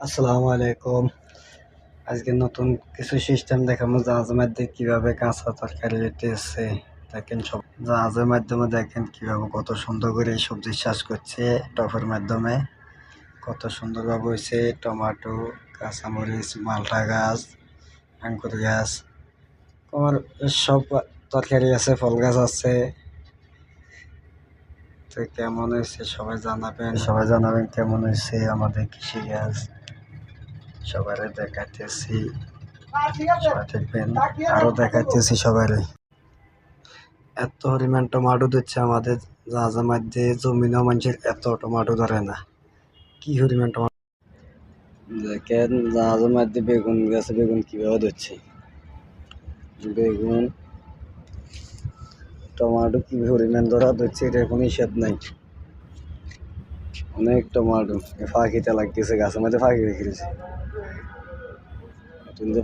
আসসালামু আলাইকুম। আজকে নতুন কিছু সিস্টেম দেখাবো জাহাজের মাধ্যমে কিভাবে কাঁচা তরকারি হইতেছে। দেখেন সব জাহাজের মাধ্যমে দেখেন কিভাবে কত সুন্দর করে এই সবজি চাষ করছে টবের মাধ্যমে। কত সুন্দরভাবে হয়েছে টমেটো, কাঁচামরিচ, মালটা গাছ, আঙ্কুর গাছ, আমার সব তরকারি আছে, ফল গাছ আছে। তো কেমন হয়েছে সবাই জানাবেন কেমন হয়েছে আমাদের কৃষিকাজ। সবাই দেখাইতেছি, দেখবেন আরো দেখাইতেছি সবাই। এত পরিমাণ টমাটো দিচ্ছে আমাদের জাহাজের মধ্যে, জমিনও মানুষের এত টমাটো ধরে না। কি পরিমাণ টমাটো দেখেন জাহাজের মধ্যে বেগুন গাছে বেগুন কিভাবে ধরছে। বেগুন টমাটো কি পরিমাণ ধরা ধরছে এটা কোনো হিসাব নাই। অনেক টমাটো ফাঁকিতে লাগতেছে, গাছের মধ্যে ফাঁকি রেখেছে।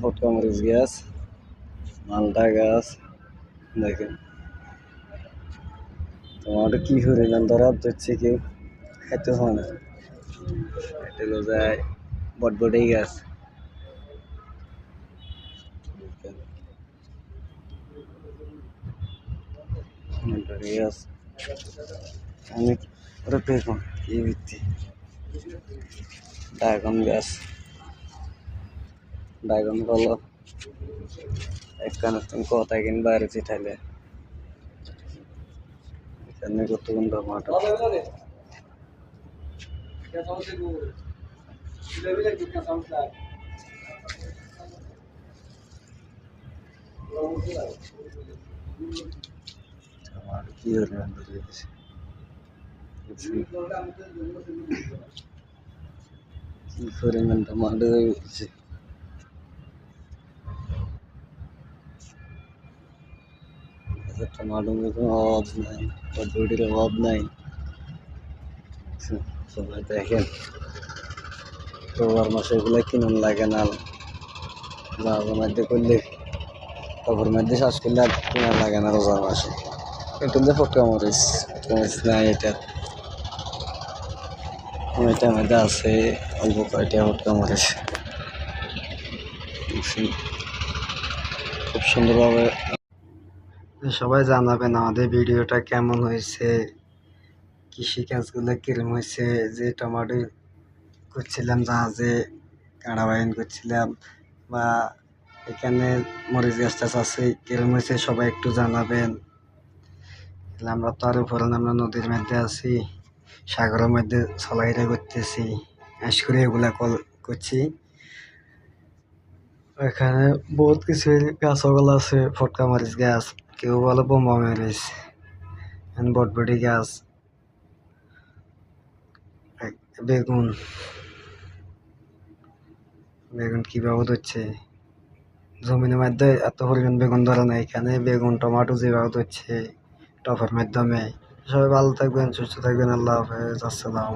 ফটকা মরিচ গাছ, মালটা গাছ, দেখেন টমাটো কি পরিমাণ ধরা ধরছে, কেউ খাইতে হয় না। এটা হলো যায় বটবটি গাছ, অনেক বেগুন এই ভিত্তি, ড্রাগন গাছ, ড্রাগন ফল এখানে তুমি কোথায় কিন বাইরে চিঠাইলে এখানে কতক্ষণ টমাটো। কি পরিমাণ টমাটো হয়েছে। টমাটো অভাব নাই, বটবটির অভাব নাই। সবাই দেখেন রোবার মাসে এগুলো কিনুন লাগে না, জাহাজের মধ্যে করলে টবের মধ্যে চাষ করলে আর কিনার লাগে না রোজার মাসে। এটা যে ফটকা মরিচ নাই, এটার মধ্যে আছে অল্প কয়টা ফটকা মরিচ। খুব সুন্দরভাবে সবাই জানাবেন আমাদের ভিডিওটা কেমন হয়েছে, কৃষিকাজগুলো কিরম হয়েছে। যে টমেটো করছিলাম জাহাজে, কাঁড়া বাইন করছিলাম, বা এখানে মরিচ গাছটা আছে কিরম হয়েছে সবাই একটু জানাবেন। আমরা তো আর উপরে আমরা নদীর মধ্যে আছি, সাগরের মধ্যে চলাইরা করতেছি, আশ করে এগুলা করছি। এখানে বহুত কিছু গাছগুলো আছে, ফটকা মরিচ গাছ, কেউ বলে বোম্বা মরিচ, বটবটি গাছ, বেগুন বেগুন কিভাবে ধরছে জমিনের মধ্যে, এত পরিমাণ বেগুন ধরে না। এখানে বেগুন টমাটো যেভাবে ধরছে টবের মাধ্যমে। সবাই ভালো থাকবেন, সুস্থ থাকবেন, আল্লাহ হাফেজ, আসসালাম।